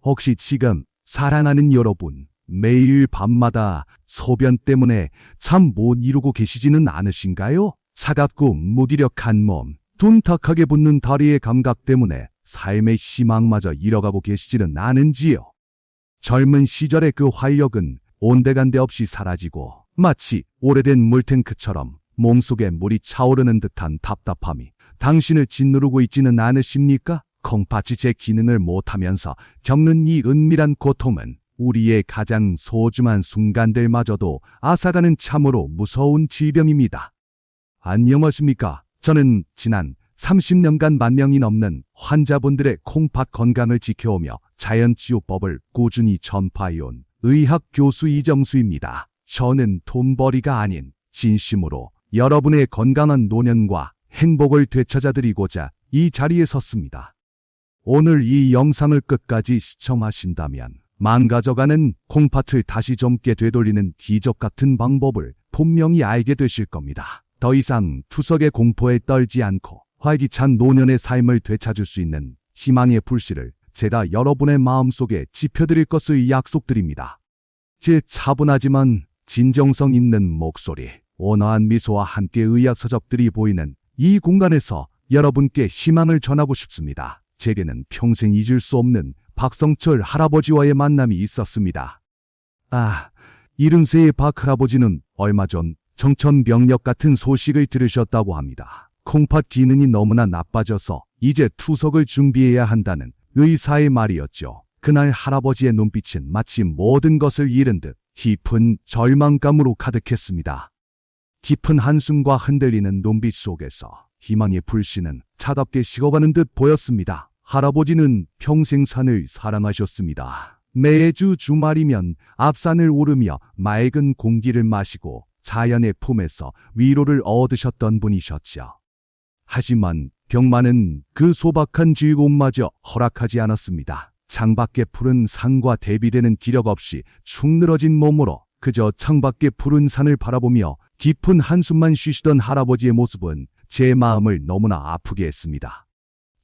혹시 지금 사랑하는 여러분, 매일 밤마다 소변 때문에 잠 못 이루고 계시지는 않으신가요? 차갑고 무기력한 몸, 둔탁하게 붓는 다리의 감각 때문에 삶의 희망마저 잃어가고 계시지는 않은지요? 젊은 시절의 그 활력은 온데간데 없이 사라지고 마치 오래된 물탱크처럼 몸속에 물이 차오르는 듯한 답답함이 당신을 짓누르고 있지는 않으십니까? 콩팥이 제 기능을 못하면서 겪는 이 은밀한 고통은 우리의 가장 소중한 순간들마저도 앗아가는 참으로 무서운 질병입니다. 안녕하십니까? 저는 지난 30년간 10,000명이 넘는 환자분들의 콩팥 건강을 지켜오며 자연치유법을 꾸준히 전파해온 의학 교수 이정수입니다. 저는 돈벌이가 아닌 진심으로 여러분의 건강한 노년과 행복을 되찾아드리고자 이 자리에 섰습니다. 오늘 이 영상을 끝까지 시청하신다면 망가져가는 콩팥을 다시 젊게 되돌리는 기적 같은 방법을 분명히 알게 되실 겁니다. 더 이상 투석의 공포에 떨지 않고 활기찬 노년의 삶을 되찾을 수 있는 희망의 불씨를 제가 여러분의 마음속에 지펴드릴 것을 약속드립니다. 제 차분하지만 진정성 있는 목소리, 온화한 미소와 함께 의학 서적들이 보이는 이 공간에서 여러분께 희망을 전하고 싶습니다. 제게는 평생 잊을 수 없는 박성철 할아버지와의 만남이 있었습니다. 70세의 박 할아버지는 얼마 전 정천병력 같은 소식을 들으셨다고 합니다. 콩팥 기능이 너무나 나빠져서 이제 투석을 준비해야 한다는 의사의 말이었죠. 그날 할아버지의 눈빛은 마치 모든 것을 잃은 듯 깊은 절망감으로 가득했습니다. 깊은 한숨과 흔들리는 눈빛 속에서 희망의 불씨는 차갑게 식어가는 듯 보였습니다. 할아버지는 평생 산을 사랑하셨습니다. 매주 주말이면 앞산을 오르며 맑은 공기를 마시고 자연의 품에서 위로를 얻으셨던 분이셨죠. 하지만 병만은 그 소박한 즐거움마저 허락하지 않았습니다. 창밖의 푸른 산과 대비되는 기력 없이 축 늘어진 몸으로 그저 창밖의 푸른 산을 바라보며 깊은 한숨만 쉬시던 할아버지의 모습은 제 마음을 너무나 아프게 했습니다.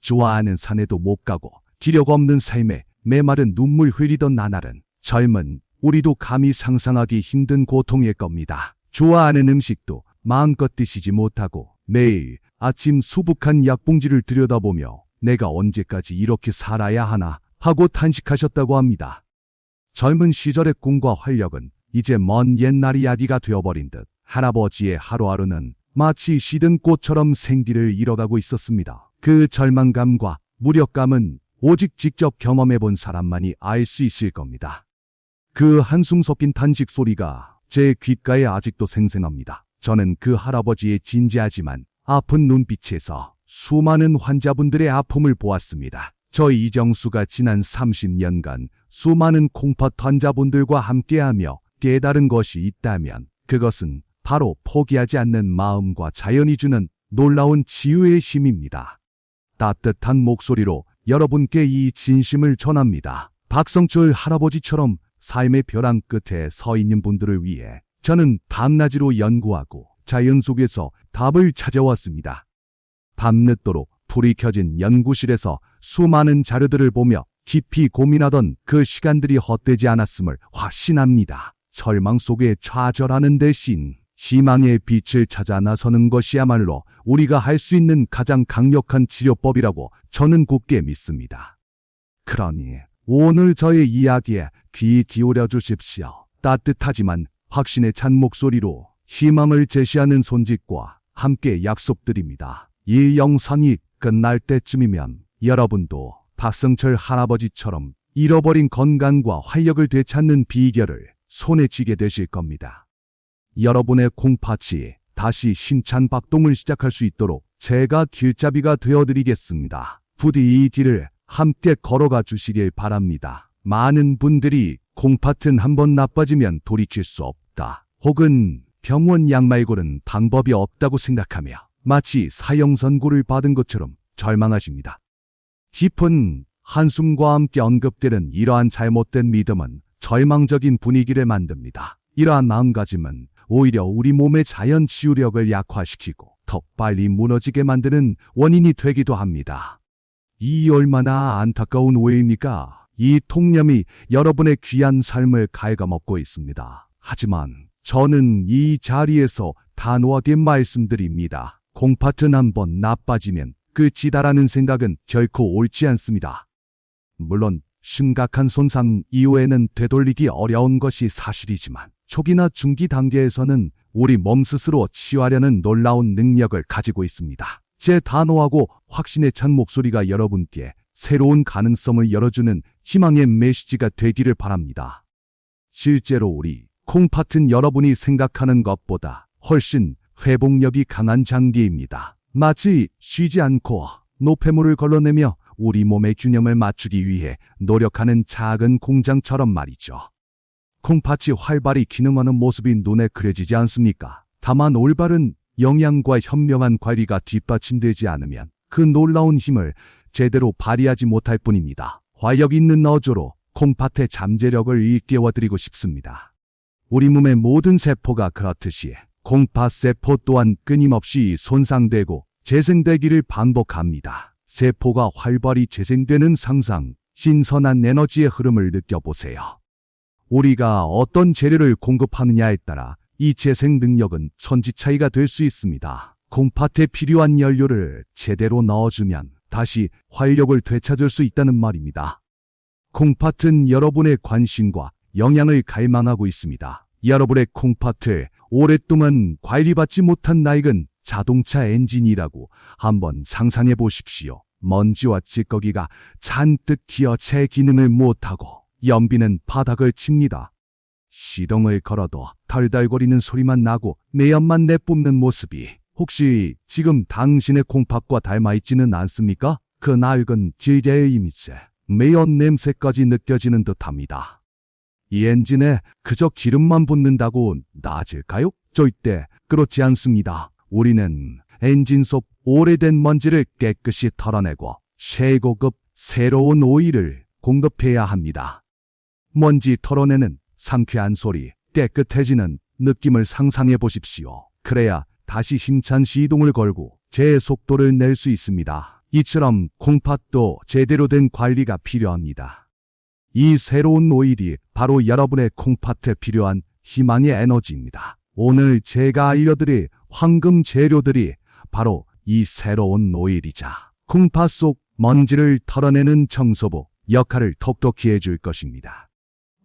좋아하는 산에도 못 가고 기력 없는 삶에 메마른 눈물 흘리던 나날은 젊은 우리도 감히 상상하기 힘든 고통일 겁니다. 좋아하는 음식도 마음껏 드시지 못하고 매일 아침 수북한 약봉지를 들여다보며 내가 언제까지 이렇게 살아야 하나 하고 탄식하셨다고 합니다. 젊은 시절의 꿈과 활력은 이제 먼 옛날 이야기가 되어버린 듯 할아버지의 하루하루는 마치 시든 꽃처럼 생기를 잃어가고 있었습니다. 그 절망감과 무력감은 오직 직접 경험해본 사람만이 알 수 있을 겁니다. 그 한숨 섞인 탄식 소리가 제 귓가에 아직도 생생합니다. 저는 그 할아버지의 진지하지만 아픈 눈빛에서 수많은 환자분들의 아픔을 보았습니다. 저 이정수가 지난 30년간 수많은 콩팥 환자분들과 함께하며 깨달은 것이 있다면 그것은 바로 포기하지 않는 마음과 자연이 주는 놀라운 치유의 힘입니다. 따뜻한 목소리로 여러분께 이 진심을 전합니다. 박성철 할아버지처럼 삶의 벼랑 끝에 서 있는 분들을 위해 저는 밤낮으로 연구하고 자연 속에서 답을 찾아왔습니다. 밤늦도록 불이 켜진 연구실에서 수많은 자료들을 보며 깊이 고민하던 그 시간들이 헛되지 않았음을 확신합니다. 절망 속에 좌절하는 대신 희망의 빛을 찾아 나서는 것이야말로 우리가 할 수 있는 가장 강력한 치료법이라고 저는 굳게 믿습니다. 그러니 오늘 저의 이야기에 귀 기울여 주십시오. 따뜻하지만 확신에 찬 목소리로 희망을 제시하는 손짓과 함께 약속드립니다. 이 영상이 끝날 때쯤이면 여러분도 박성철 할아버지처럼 잃어버린 건강과 활력을 되찾는 비결을 손에 쥐게 되실 겁니다. 여러분의 콩팥이 다시 힘찬 박동을 시작할 수 있도록 제가 길잡이가 되어드리겠습니다. 부디 이 길을 함께 걸어가 주시길 바랍니다. 많은 분들이 콩팥은 한번 나빠지면 돌이킬 수 없다. 혹은 병원 약 말고는 방법이 없다고 생각하며 마치 사형 선고를 받은 것처럼 절망하십니다. 깊은 한숨과 함께 언급되는 이러한 잘못된 믿음은 절망적인 분위기를 만듭니다. 이러한 마음가짐은 오히려 우리 몸의 자연 치유력을 약화시키고 더 빨리 무너지게 만드는 원인이 되기도 합니다. 이 얼마나 안타까운 오해입니까? 이 통념이 여러분의 귀한 삶을 갉아먹고 있습니다. 하지만 저는 이 자리에서 단호하게 말씀드립니다. 콩팥은 한번 나빠지면 끝이다라는 생각은 결코 옳지 않습니다. 물론 심각한 손상 이후에는 되돌리기 어려운 것이 사실이지만 초기나 중기 단계에서는 우리 몸 스스로 치유하려는 놀라운 능력을 가지고 있습니다. 제 단호하고 확신에 찬 목소리가 여러분께 새로운 가능성을 열어주는 희망의 메시지가 되기를 바랍니다. 실제로 우리 콩팥은 여러분이 생각하는 것보다 훨씬 회복력이 강한 장기입니다. 마치 쉬지 않고 노폐물을 걸러내며 우리 몸의 균형을 맞추기 위해 노력하는 작은 공장처럼 말이죠. 콩팥이 활발히 기능하는 모습이 눈에 그려지지 않습니까? 다만 올바른 영양과 현명한 관리가 뒷받침되지 않으면 그 놀라운 힘을 제대로 발휘하지 못할 뿐입니다. 화력 있는 어조로 콩팥의 잠재력을 일깨워드리고 싶습니다. 우리 몸의 모든 세포가 그렇듯이 콩팥 세포 또한 끊임없이 손상되고 재생되기를 반복합니다. 세포가 활발히 재생되는 상상, 신선한 에너지의 흐름을 느껴보세요. 우리가 어떤 재료를 공급하느냐에 따라 이 재생 능력은 천지 차이가 될 수 있습니다. 콩팥에 필요한 연료를 제대로 넣어주면 다시 활력을 되찾을 수 있다는 말입니다. 콩팥은 여러분의 관심과 영향을 갈망하고 있습니다. 여러분의 콩팥을 오랫동안 관리받지 못한 낡은 자동차 엔진이라고 한번 상상해 보십시오. 먼지와 찌꺼기가 잔뜩 기어 제 기능을 못하고 연비는 바닥을 칩니다. 시동을 걸어도 덜덜거리는 소리만 나고 내연만 내뿜는 모습이 혹시 지금 당신의 콩팥과 닮아있지는 않습니까? 그 낡은 기계의 이미지, 매연 냄새까지 느껴지는 듯합니다. 이 엔진에 그저 기름만 붓는다고 나아질까요? 절대 그렇지 않습니다. 우리는 엔진 속 오래된 먼지를 깨끗이 털어내고 최고급 새로운 오일을 공급해야 합니다. 먼지 털어내는 상쾌한 소리, 깨끗해지는 느낌을 상상해 보십시오. 그래야 다시 힘찬 시동을 걸고 제 속도를 낼 수 있습니다. 이처럼 콩팥도 제대로 된 관리가 필요합니다. 이 새로운 오일이 바로 여러분의 콩팥에 필요한 희망의 에너지입니다. 오늘 제가 알려드릴 황금 재료들이 바로 이 새로운 오일이자 콩팥 속 먼지를 털어내는 청소부 역할을 톡톡히 해줄 것입니다.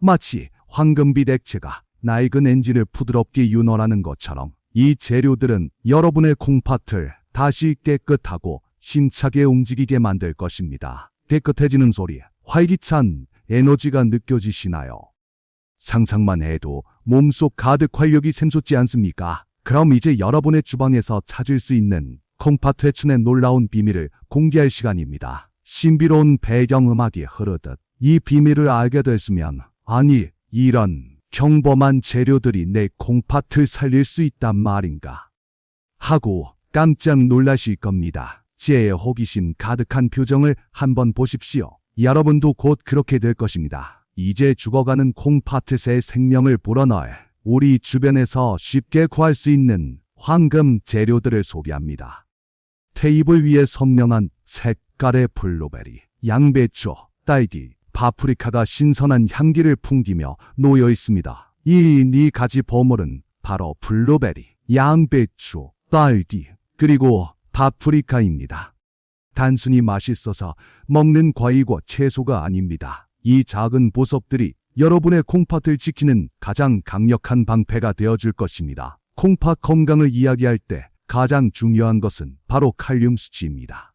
마치 황금빛 액체가 낡은 엔진을 부드럽게 윤활하는 것처럼 이 재료들은 여러분의 콩팥을 다시 깨끗하고 힘차게 움직이게 만들 것입니다. 깨끗해지는 소리, 활기찬 에너지가 느껴지시나요? 상상만 해도 몸속 가득 활력이 샘솟지 않습니까? 그럼 이제 여러분의 주방에서 찾을 수 있는 콩팥 회춘의 놀라운 비밀을 공개할 시간입니다. 신비로운 배경음악이 흐르듯 이 비밀을 알게 됐으면, 아니, 이런 평범한 재료들이 내 콩팥을 살릴 수 있단 말인가 하고 깜짝 놀라실 겁니다. 제 호기심 가득한 표정을 한번 보십시오. 여러분도 곧 그렇게 될 것입니다. 이제 죽어가는 콩팥의 생명을 불어넣을 우리 주변에서 쉽게 구할 수 있는 황금 재료들을 소개합니다. 테이블 위에 선명한 색깔의 블루베리, 양배추, 딸기, 파프리카가 신선한 향기를 풍기며 놓여 있습니다. 이 네 가지 보물은 바로 블루베리, 양배추, 딸기, 그리고 파프리카입니다. 단순히 맛있어서 먹는 과일과 채소가 아닙니다. 이 작은 보석들이 여러분의 콩팥을 지키는 가장 강력한 방패가 되어줄 것입니다. 콩팥 건강을 이야기할 때 가장 중요한 것은 바로 칼륨 수치입니다.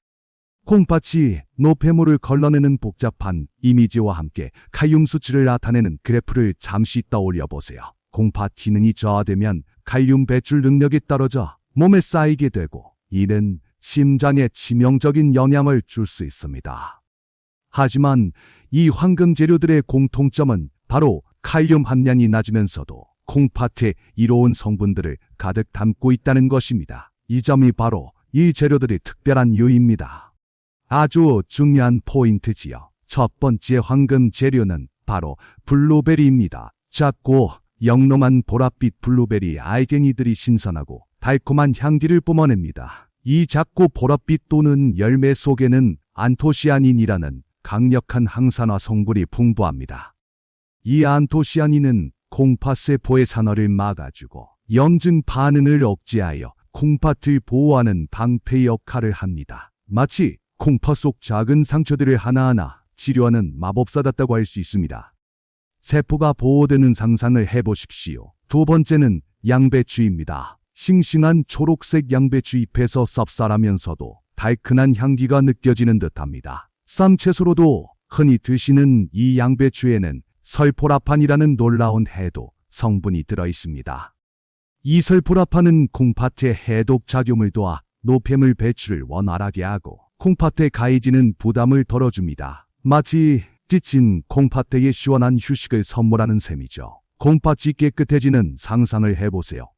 콩팥이 노폐물을 걸러내는 복잡한 이미지와 함께 칼륨 수치를 나타내는 그래프를 잠시 떠올려 보세요. 콩팥 기능이 저하되면 칼륨 배출 능력이 떨어져 몸에 쌓이게 되고 이는 심장에 치명적인 영향을 줄 수 있습니다. 하지만 이 황금 재료들의 공통점은 바로 칼륨 함량이 낮으면서도 콩팥에 이로운 성분들을 가득 담고 있다는 것입니다. 이 점이 바로 이 재료들의 특별한 이유입니다. 아주 중요한 포인트지요. 첫 번째 황금 재료는 바로 블루베리입니다. 작고 영롱한 보랏빛 블루베리 알갱이들이 신선하고 달콤한 향기를 뿜어냅니다. 이 작고 보랏빛 또는 열매 속에는 안토시아닌이라는 강력한 항산화 성분이 풍부합니다. 이 안토시아닌은 콩팥세포의 산화를 막아주고 염증 반응을 억제하여 콩팥을 보호하는 방패 역할을 합니다. 마치 콩팥 속 작은 상처들을 하나하나 치료하는 마법사 같다고 할 수 있습니다. 세포가 보호되는 상상을 해보십시오. 두 번째는 양배추입니다. 싱싱한 초록색 양배추 잎에서 쌉쌀하면서도 달큰한 향기가 느껴지는 듯합니다. 쌈채소로도 흔히 드시는 이 양배추에는 설포라판이라는 놀라운 해독 성분이 들어있습니다. 이 설포라판은 콩팥의 해독 작용을 도와 노폐물 배출을 원활하게 하고 콩팥에 가해지는 부담을 덜어줍니다. 마치 지친 콩팥대에 시원한 휴식을 선물하는 셈이죠. 콩팥이 깨끗해지는 상상을 해보세요.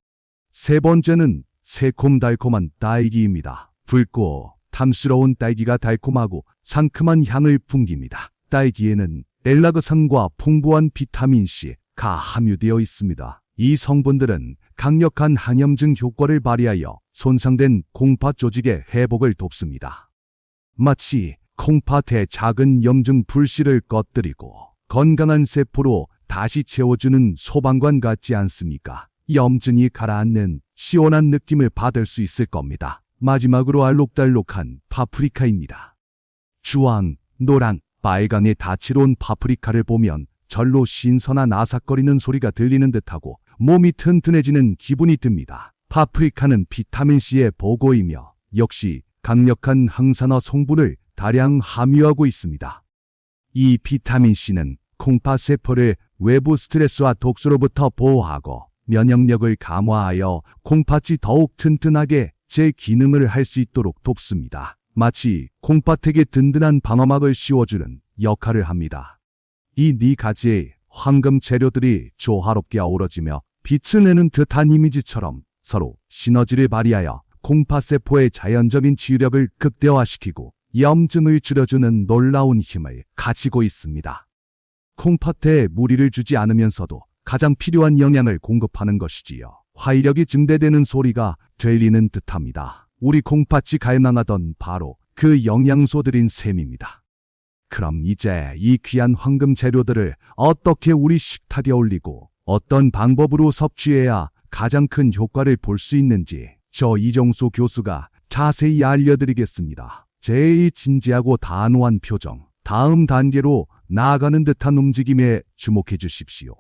세 번째는 새콤달콤한 딸기입니다. 붉고 탐스러운 딸기가 달콤하고 상큼한 향을 풍깁니다. 딸기에는 엘라그산과 풍부한 비타민C가 함유되어 있습니다. 이 성분들은 강력한 항염증 효과를 발휘하여 손상된 콩팥 조직의 회복을 돕습니다. 마치 콩팥의 작은 염증 불씨를 꺼뜨리고 건강한 세포로 다시 채워주는 소방관 같지 않습니까? 염증이 가라앉는 시원한 느낌을 받을 수 있을 겁니다. 마지막으로 알록달록한 파프리카입니다. 주황, 노랑, 빨강의 다채로운 파프리카를 보면 절로 신선한 아삭거리는 소리가 들리는 듯하고 몸이 튼튼해지는 기분이 듭니다. 파프리카는 비타민C의 보고이며 역시 강력한 항산화 성분을 다량 함유하고 있습니다. 이 비타민C는 콩팥 세포를 외부 스트레스와 독소로부터 보호하고 면역력을 강화하여 콩팥이 더욱 튼튼하게 제 기능을 할 수 있도록 돕습니다. 마치 콩팥에게 든든한 방어막을 씌워주는 역할을 합니다. 이 네 가지의 황금 재료들이 조화롭게 어우러지며 빛을 내는 듯한 이미지처럼 서로 시너지를 발휘하여 콩팥세포의 자연적인 치유력을 극대화시키고 염증을 줄여주는 놀라운 힘을 가지고 있습니다. 콩팥에 무리를 주지 않으면서도 가장 필요한 영양을 공급하는 것이지요. 화이력이 증대되는 소리가 들리는 듯합니다. 우리 콩팥이 갈망하던 바로 그 영양소들인 셈입니다. 그럼 이제 이 귀한 황금 재료들을 어떻게 우리 식탁에 올리고 어떤 방법으로 섭취해야 가장 큰 효과를 볼 수 있는지 저 이정수 교수가 자세히 알려드리겠습니다. 제 진지하고 단호한 표정, 다음 단계로 나아가는 듯한 움직임에 주목해 주십시오.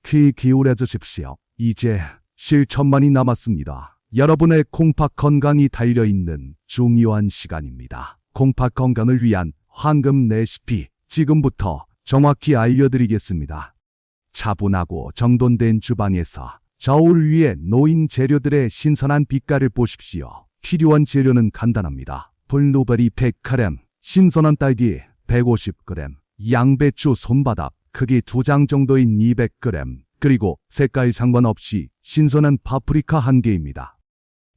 귀 기울여 주십시오. 이제 실천만이 남았습니다. 여러분의 콩팥 건강이 달려있는 중요한 시간입니다. 콩팥 건강을 위한 황금 레시피 지금부터 정확히 알려드리겠습니다. 차분하고 정돈된 주방에서 저울 위에 놓인 재료들의 신선한 빛깔을 보십시오. 필요한 재료는 간단합니다. 블루베리 100g, 신선한 딸기 150g, 양배추 손바닥 크기 2장 정도인 200g, 그리고 색깔 상관없이 신선한 파프리카 1개입니다.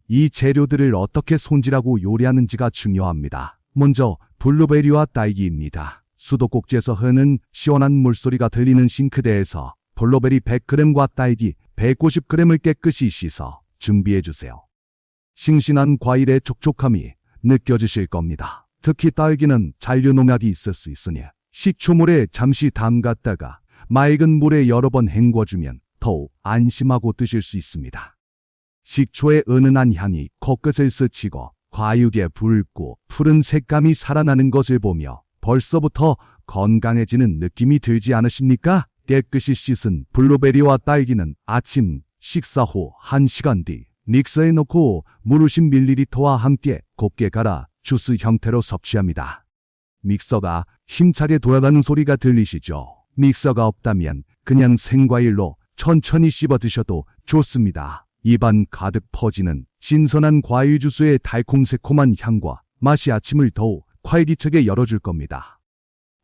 이 재료들을 어떻게 손질하고 요리하는지가 중요합니다. 먼저 블루베리와 딸기입니다. 수도꼭지에서 흐르는 시원한 물소리가 들리는 싱크대에서 블루베리 100g과 딸기 150g을 깨끗이 씻어 준비해주세요. 싱싱한 과일의 촉촉함이 느껴지실 겁니다. 특히 딸기는 잔류농약이 있을 수 있으니 식초물에 잠시 담갔다가 맑은 물에 여러 번 헹궈주면 더욱 안심하고 드실 수 있습니다. 식초의 은은한 향이 코끝을 스치고 과육의 붉고 푸른 색감이 살아나는 것을 보며 벌써부터 건강해지는 느낌이 들지 않으십니까? 깨끗이 씻은 블루베리와 딸기는 아침 식사 후 1시간 뒤 믹서에 넣고 물 50ml와 함께 곱게 갈아 주스 형태로 섭취합니다. 믹서가 힘차게 돌아가는 소리가 들리시죠? 믹서가 없다면 그냥 생과일로 천천히 씹어 드셔도 좋습니다. 입안 가득 퍼지는 신선한 과일 주스의 달콤새콤한 향과 맛이 아침을 더욱 활기차게 열어줄 겁니다.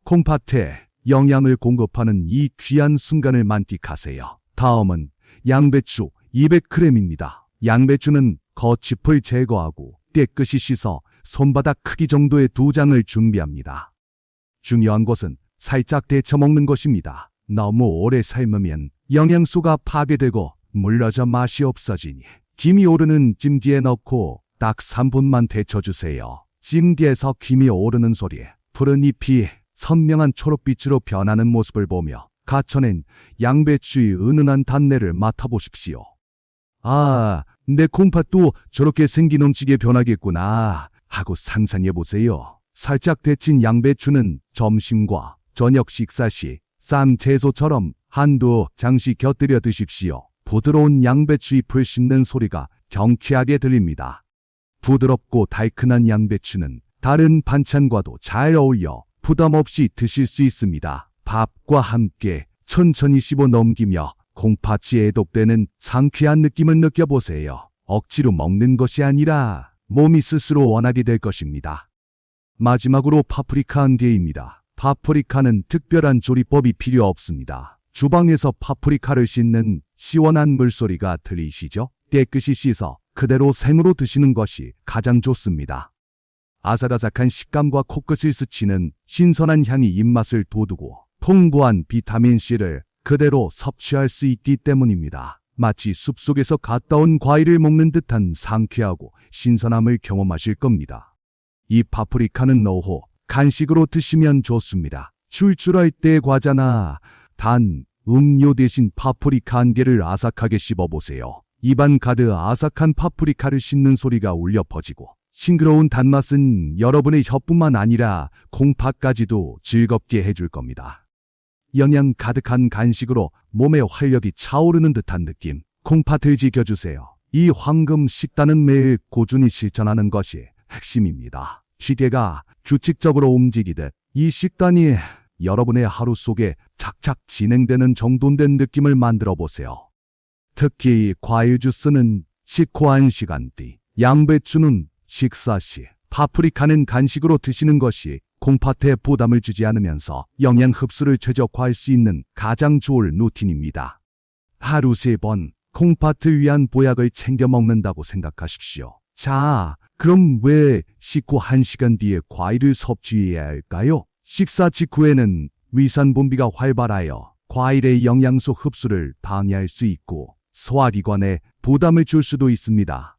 콩팥에 영양을 공급하는 이 귀한 순간을 만끽하세요. 다음은 양배추 200g입니다. 양배추는 겉잎을 제거하고 깨끗이 씻어 손바닥 크기 정도의 2장을 준비합니다. 중요한 것은 살짝 데쳐 먹는 것입니다. 너무 오래 삶으면 영양소가 파괴되고 물러져 맛이 없어지니 김이 오르는 찜기에 넣고 딱 3분만 데쳐주세요. 찜기에서 김이 오르는 소리에 푸른 잎이 선명한 초록빛으로 변하는 모습을 보며 가천엔 양배추의 은은한 단내를 맡아보십시오. 아, 내 콩팥도 저렇게 생기넘치게 변하겠구나 하고 상상해보세요. 살짝 데친 양배추는 점심과 저녁 식사 시 쌈 채소처럼 한두 장씩 곁들여 드십시오. 부드러운 양배추 잎을 씹는 소리가 경쾌하게 들립니다. 부드럽고 달큰한 양배추는 다른 반찬과도 잘 어울려 부담 없이 드실 수 있습니다. 밥과 함께 천천히 씹어 넘기며 콩팥이 애독되는 상쾌한 느낌을 느껴보세요. 억지로 먹는 것이 아니라 몸이 스스로 원하게 될 것입니다. 마지막으로 파프리카 한개입니다. 파프리카는 특별한 조리법이 필요 없습니다. 주방에서 파프리카를 씻는 시원한 물소리가 들리시죠? 깨끗이 씻어 그대로 생으로 드시는 것이 가장 좋습니다. 아삭아삭한 식감과 코끝을 스치는 신선한 향이 입맛을 돋우고 풍부한 비타민C를 그대로 섭취할 수 있기 때문입니다. 마치 숲속에서 갔다 온 과일을 먹는 듯한 상쾌하고 신선함을 경험하실 겁니다. 이 파프리카는 노후 간식으로 드시면 좋습니다. 출출할 때 과자나 단 음료 대신 파프리카 한 개를 아삭하게 씹어보세요. 입안 가득 아삭한 파프리카를 씹는 소리가 울려 퍼지고 싱그러운 단맛은 여러분의 혀뿐만 아니라 콩팥까지도 즐겁게 해줄 겁니다. 영양 가득한 간식으로 몸의 활력이 차오르는 듯한 느낌. 콩팥을 지켜주세요. 이 황금 식단은 매일 꾸준히 실천하는 것이 핵심입니다. 시계가 규칙적으로 움직이듯 이 식단이 여러분의 하루 속에 착착 진행되는 정돈된 느낌을 만들어 보세요. 특히 과일 주스는 식후 1시간 뒤, 양배추는 식사 시, 파프리카는 간식으로 드시는 것이 콩팥에 부담을 주지 않으면서 영양 흡수를 최적화할 수 있는 가장 좋은 루틴입니다. 하루 3번 콩팥을 위한 보약을 챙겨 먹는다고 생각하십시오. 자, 그럼 왜 식후 1시간 뒤에 과일을 섭취해야 할까요? 식사 직후에는 위산 분비가 활발하여 과일의 영양소 흡수를 방해할 수 있고 소화기관에 부담을 줄 수도 있습니다.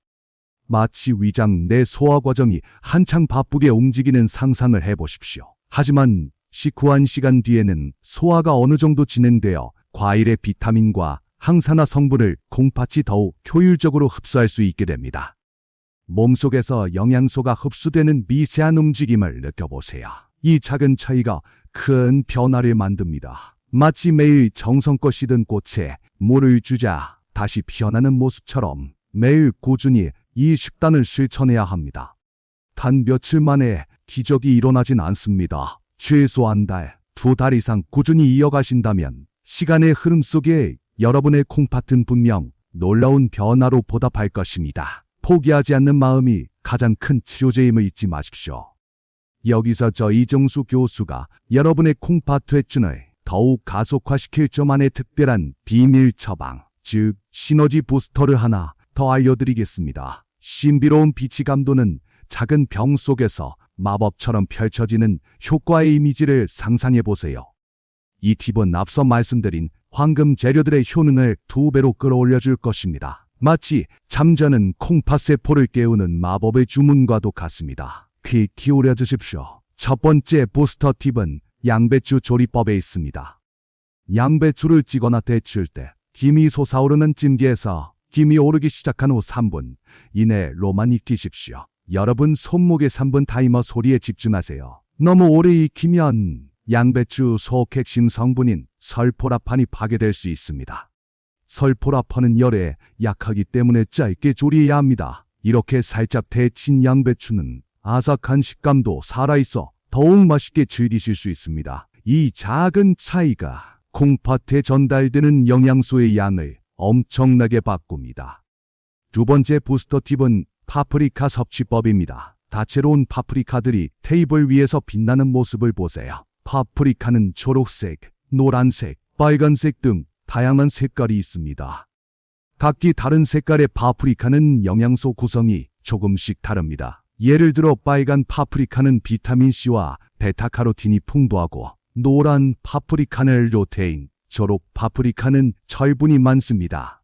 마치 위장 내 소화 과정이 한창 바쁘게 움직이는 상상을 해보십시오. 하지만 식후 1시간 뒤에는 소화가 어느 정도 진행되어 과일의 비타민과 항산화 성분을 콩팥이 더욱 효율적으로 흡수할 수 있게 됩니다. 몸속에서 영양소가 흡수되는 미세한 움직임을 느껴보세요. 이 작은 차이가 큰 변화를 만듭니다. 마치 매일 정성껏 씻은 꽃에 물을 주자 다시 피어나는 모습처럼 매일 꾸준히 이 식단을 실천해야 합니다. 단 며칠 만에 기적이 일어나진 않습니다. 최소 한 달, 2달 이상 꾸준히 이어가신다면 시간의 흐름 속에 여러분의 콩팥은 분명 놀라운 변화로 보답할 것입니다. 포기하지 않는 마음이 가장 큰 치료제임을 잊지 마십시오. 여기서 저 이정수 교수가 여러분의 콩팥 회춘을 더욱 가속화시킬 저만의 특별한 비밀 처방, 즉 시너지 부스터를 하나 더 알려드리겠습니다. 신비로운 빛이 감도는 작은 병 속에서 마법처럼 펼쳐지는 효과의 이미지를 상상해보세요. 이 팁은 앞서 말씀드린 황금 재료들의 효능을 2배로 끌어올려줄 것입니다. 마치 잠자는 콩팥세포를 깨우는 마법의 주문과도 같습니다. 귀 기울여 주십시오. 첫 번째 부스터 팁은 양배추 조리법에 있습니다. 양배추를 찌거나 데칠 때 김이 솟아오르는 찜기에서 김이 오르기 시작한 후 3분 이내로만 익히십시오. 여러분 손목의 3분 타이머 소리에 집중하세요. 너무 오래 익히면 양배추 속 핵심 성분인 설포라판이 파괴될 수 있습니다. 설포라판은 열에 약하기 때문에 짧게 조리해야 합니다. 이렇게 살짝 데친 양배추는 아삭한 식감도 살아있어 더욱 맛있게 즐기실 수 있습니다. 이 작은 차이가 콩팥에 전달되는 영양소의 양을 엄청나게 바꿉니다. 두 번째 부스터 팁은 파프리카 섭취법입니다. 다채로운 파프리카들이 테이블 위에서 빛나는 모습을 보세요. 파프리카는 초록색, 노란색, 빨간색 등 다양한 색깔이 있습니다. 각기 다른 색깔의 파프리카는 영양소 구성이 조금씩 다릅니다. 예를 들어 빨간 파프리카는 비타민C와 베타카로틴이 풍부하고 노란 파프리카는 루테인, 초록 파프리카는 철분이 많습니다.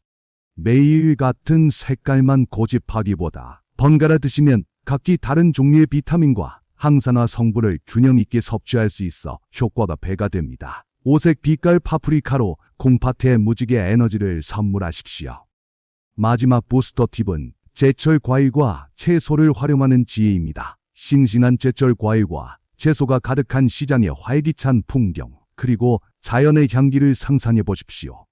매일 같은 색깔만 고집하기보다 번갈아 드시면 각기 다른 종류의 비타민과 항산화 성분을 균형 있게 섭취할 수 있어 효과가 배가 됩니다. 오색 빛깔 파프리카로 콩팥에 무지개 에너지를 선물하십시오. 마지막 부스터 팁은 제철 과일과 채소를 활용하는 지혜입니다. 싱싱한 제철 과일과 채소가 가득한 시장의 활기찬 풍경, 그리고 자연의 향기를 상상해 보십시오.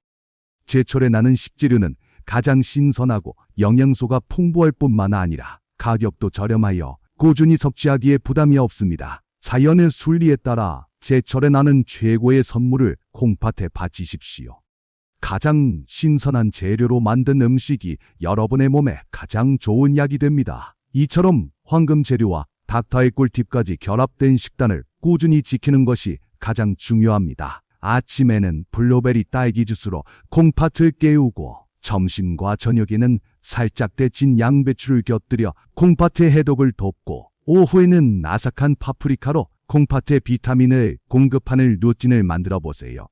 제철에 나는 식재료는 가장 신선하고 영양소가 풍부할 뿐만 아니라 가격도 저렴하여 꾸준히 섭취하기에 부담이 없습니다. 자연의 순리에 따라 제철에 나는 최고의 선물을 콩팥에 바치십시오. 가장 신선한 재료로 만든 음식이 여러분의 몸에 가장 좋은 약이 됩니다. 이처럼 황금 재료와 닥터의 꿀팁까지 결합된 식단을 꾸준히 지키는 것이 가장 중요합니다. 아침에는 블루베리 딸기 주스로 콩팥을 깨우고 점심과 저녁에는 살짝 데친 양배추를 곁들여 콩팥의 해독을 돕고 오후에는 아삭한 파프리카로 콩팥의 비타민을 공급하는 루틴을 만들어 보세요.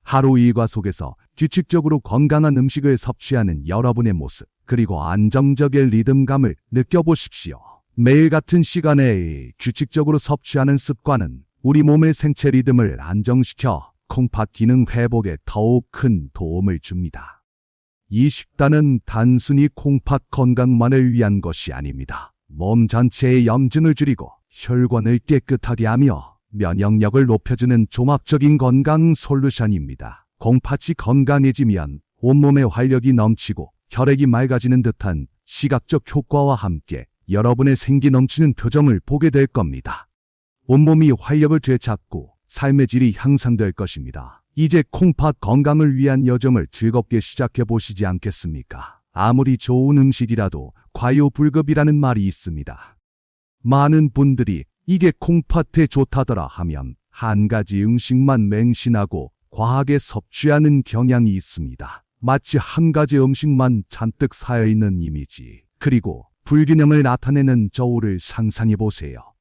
하루 일과 속에서 규칙적으로 건강한 음식을 섭취하는 여러분의 모습, 그리고 안정적인 리듬감을 느껴보십시오. 매일 같은 시간에 규칙적으로 섭취하는 습관은 우리 몸의 생체 리듬을 안정시켜 콩팥 기능 회복에 더욱 큰 도움을 줍니다. 이 식단은 단순히 콩팥 건강만을 위한 것이 아닙니다. 몸 전체의 염증을 줄이고 혈관을 깨끗하게 하며 면역력을 높여주는 종합적인 건강 솔루션입니다. 콩팥이 건강해지면 온몸에 활력이 넘치고 혈액이 맑아지는 듯한 시각적 효과와 함께 여러분의 생기 넘치는 표정을 보게 될 겁니다. 온몸이 활력을 되찾고 삶의 질이 향상될 것입니다. 이제 콩팥 건강을 위한 여정을 즐겁게 시작해 보시지 않겠습니까? 아무리 좋은 음식이라도 과유불급이라는 말이 있습니다. 많은 분들이 이게 콩팥에 좋다더라 하면 한 가지 음식만 맹신하고 과하게 섭취하는 경향이 있습니다. 마치 한 가지 음식만 잔뜩 쌓여있는 이미지, 그리고 불균형을 나타내는 저울을 상상해 보세요.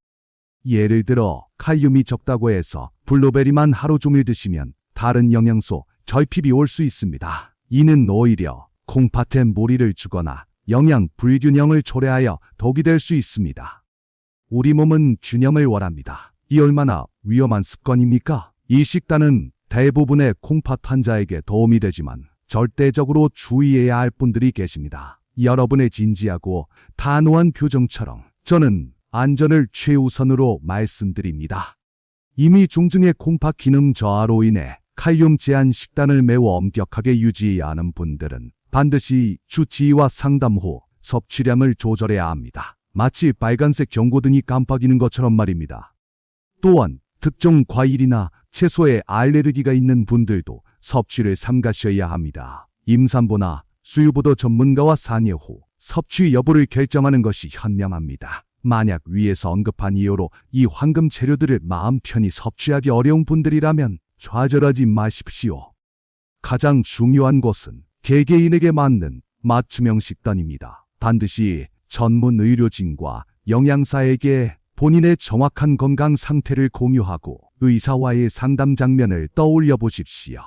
예를 들어 칼륨이 적다고 해서 블루베리만 하루 종일 드시면 다른 영양소 결핍이 올 수 있습니다. 이는 오히려 콩팥에 무리를 주거나 영양 불균형을 초래하여 독이 될 수 있습니다. 우리 몸은 균형을 원합니다. 이 얼마나 위험한 습관입니까? 이 식단은 대부분의 콩팥 환자에게 도움이 되지만 절대적으로 주의해야 할 분들이 계십니다. 여러분의 진지하고 단호한 표정처럼 저는 안전을 최우선으로 말씀드립니다. 이미 중증의 콩팥 기능 저하로 인해 칼륨 제한 식단을 매우 엄격하게 유지해야 하는 분들은 반드시 주치의와 상담 후 섭취량을 조절해야 합니다. 마치 빨간색 경고등이 깜빡이는 것처럼 말입니다. 또한 특정 과일이나 채소에 알레르기가 있는 분들도 섭취를 삼가셔야 합니다. 임산부나 수유보도 전문가와 상의 후 섭취 여부를 결정하는 것이 현명합니다. 만약 위에서 언급한 이유로 이 황금 재료들을 마음 편히 섭취하기 어려운 분들이라면 좌절하지 마십시오. 가장 중요한 것은 개개인에게 맞는 맞춤형 식단입니다. 반드시 전문 의료진과 영양사에게 본인의 정확한 건강 상태를 공유하고 의사와의 상담 장면을 떠올려 보십시오.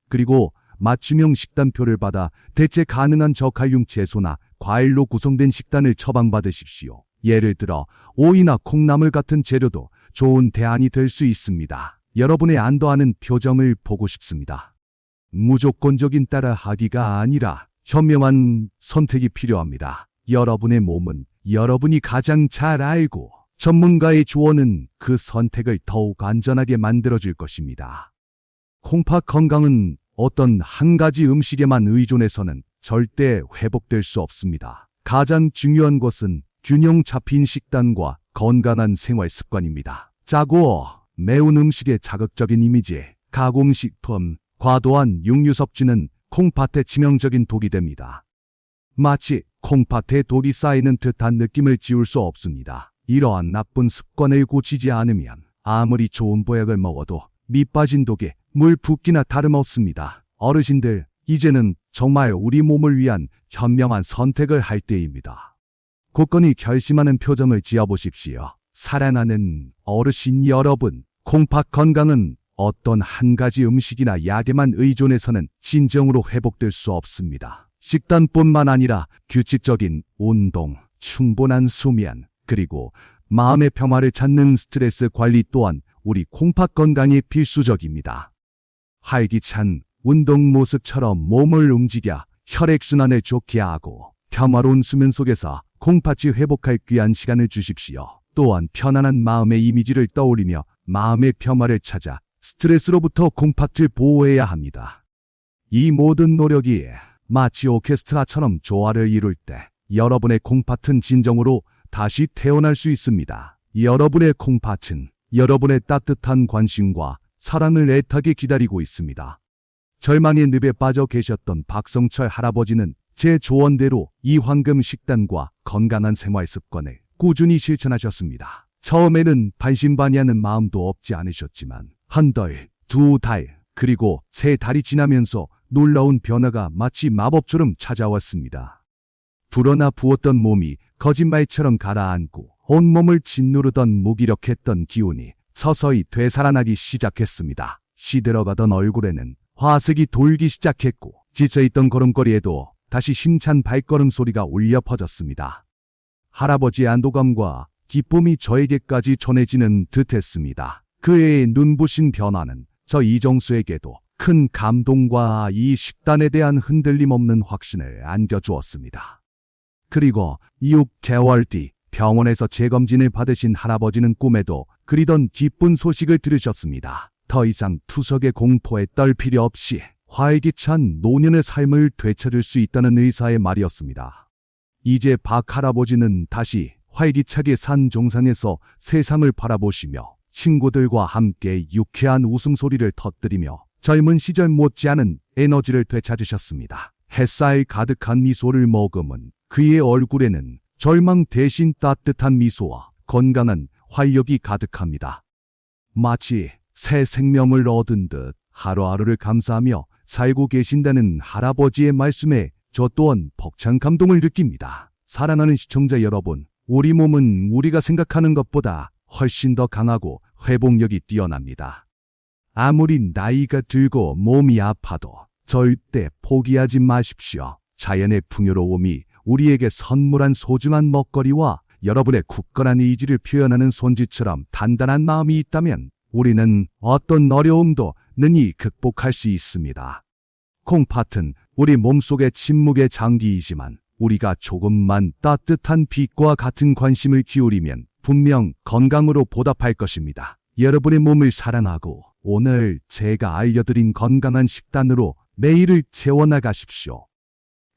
그리고 맞춤형 식단표를 받아 대체 가능한 저칼륨 채소나 과일로 구성된 식단을 처방받으십시오. 예를 들어 오이나 콩나물 같은 재료도 좋은 대안이 될 수 있습니다. 여러분의 안도하는 표정을 보고 싶습니다. 무조건적인 따라하기가 아니라 현명한 선택이 필요합니다. 여러분의 몸은 여러분이 가장 잘 알고 전문가의 조언은 그 선택을 더욱 안전하게 만들어줄 것입니다. 콩팥 건강은 어떤 한 가지 음식에만 의존해서는 절대 회복될 수 없습니다. 가장 중요한 것은 균형 잡힌 식단과 건강한 생활 습관입니다. 짜고 매운 음식의 자극적인 이미지, 가공식품, 과도한 육류 섭취는 콩팥에 치명적인 독이 됩니다. 마치 콩팥에 독이 쌓이는 듯한 느낌을 지울 수 없습니다. 이러한 나쁜 습관을 고치지 않으면 아무리 좋은 보약을 먹어도 밑 빠진 독에 물 붓기나 다름없습니다. 어르신들, 이제는 정말 우리 몸을 위한 현명한 선택을 할 때입니다. 굳건히 결심하는 표정을 지어보십시오. 살아나는 어르신 여러분, 콩팥 건강은 어떤 한 가지 음식이나 약에만 의존해서는 진정으로 회복될 수 없습니다. 식단뿐만 아니라 규칙적인 운동, 충분한 수면, 그리고 마음의 평화를 찾는 스트레스 관리 또한 우리 콩팥 건강에 필수적입니다. 활기찬 운동 모습처럼 몸을 움직여 혈액순환을 좋게 하고 평화로운 수면 속에서 콩팥이 회복할 귀한 시간을 주십시오. 또한 편안한 마음의 이미지를 떠올리며 마음의 평화를 찾아 스트레스로부터 콩팥을 보호해야 합니다. 이 모든 노력이 마치 오케스트라처럼 조화를 이룰 때 여러분의 콩팥은 진정으로 다시 태어날 수 있습니다. 여러분의 콩팥은 여러분의 따뜻한 관심과 사랑을 애타게 기다리고 있습니다. 절망의 늪에 빠져 계셨던 박성철 할아버지는 제 조언대로 이 황금 식단과 건강한 생활 습관을 꾸준히 실천하셨습니다. 처음에는 반신반의하는 마음도 없지 않으셨지만 한 달, 두 달, 그리고 세 달이 지나면서 놀라운 변화가 마치 마법처럼 찾아왔습니다. 불어나 부었던 몸이 거짓말처럼 가라앉고 온몸을 짓누르던 무기력했던 기운이 서서히 되살아나기 시작했습니다. 시들어가던 얼굴에는 화색이 돌기 시작했고 지쳐있던 걸음걸이에도 다시 힘찬 발걸음 소리가 울려 퍼졌습니다. 할아버지의 안도감과 기쁨이 저에게까지 전해지는 듯했습니다. 그의 눈부신 변화는 저 이정수에게도 큰 감동과 이 식단에 대한 흔들림 없는 확신을 안겨주었습니다. 그리고 6개월 뒤 병원에서 재검진을 받으신 할아버지는 꿈에도 그리던 기쁜 소식을 들으셨습니다. 더 이상 투석의 공포에 떨 필요 없이 활기찬 노년의 삶을 되찾을 수 있다는 의사의 말이었습니다. 이제 박 할아버지는 다시 활기차게 산 정상에서 세상을 바라보시며 친구들과 함께 유쾌한 웃음소리를 터뜨리며 젊은 시절 못지않은 에너지를 되찾으셨습니다. 햇살 가득한 미소를 머금은 그의 얼굴에는 절망 대신 따뜻한 미소와 건강한 활력이 가득합니다. 마치 새 생명을 얻은 듯 하루하루를 감사하며 살고 계신다는 할아버지의 말씀에 저 또한 벅찬 감동을 느낍니다. 사랑하는 시청자 여러분, 우리 몸은 우리가 생각하는 것보다 훨씬 더 강하고 회복력이 뛰어납니다. 아무리 나이가 들고 몸이 아파도 절대 포기하지 마십시오. 자연의 풍요로움이 우리에게 선물한 소중한 먹거리와 여러분의 굳건한 의지를 표현하는 손짓처럼 단단한 마음이 있다면 우리는 어떤 어려움도 능히 극복할 수 있습니다. 콩팥은 우리 몸속의 침묵의 장기이지만 우리가 조금만 따뜻한 빛과 같은 관심을 기울이면 분명 건강으로 보답할 것입니다. 여러분의 몸을 사랑하고 오늘 제가 알려드린 건강한 식단으로 매일을 채워나가십시오.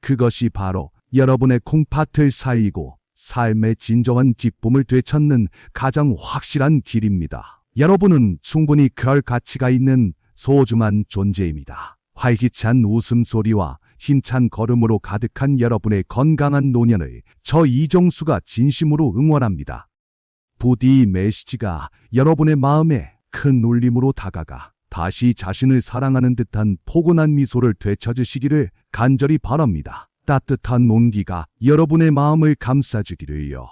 그것이 바로 여러분의 콩팥을 살리고 삶의 진정한 기쁨을 되찾는 가장 확실한 길입니다. 여러분은 충분히 그럴 가치가 있는 소중한 존재입니다. 활기찬 웃음소리와 힘찬 걸음으로 가득한 여러분의 건강한 노년을 저 이정수가 진심으로 응원합니다. 부디 이 메시지가 여러분의 마음에 큰 울림으로 다가가 다시 자신을 사랑하는 듯한 포근한 미소를 되찾으시기를 간절히 바랍니다. 따뜻한 온기가 여러분의 마음을 감싸주기를요.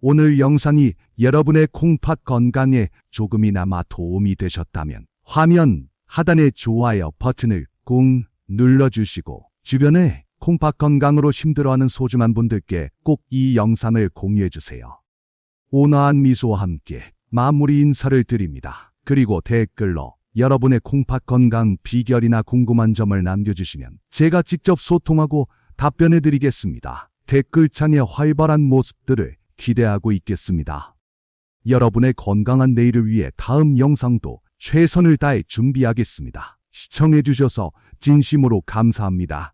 오늘 영상이 여러분의 콩팥 건강에 조금이나마 도움이 되셨다면 화면 하단의 좋아요 버튼을 꾹 눌러주시고 주변에 콩팥 건강으로 힘들어하는 소중한 분들께 꼭 이 영상을 공유해주세요. 온화한 미소와 함께 마무리 인사를 드립니다. 그리고 댓글로 여러분의 콩팥 건강 비결이나 궁금한 점을 남겨주시면 제가 직접 소통하고 답변해드리겠습니다. 댓글창의 활발한 모습들을 기대하고 있겠습니다. 여러분의 건강한 내일을 위해 다음 영상도 최선을 다해 준비하겠습니다. 시청해주셔서 진심으로 감사합니다.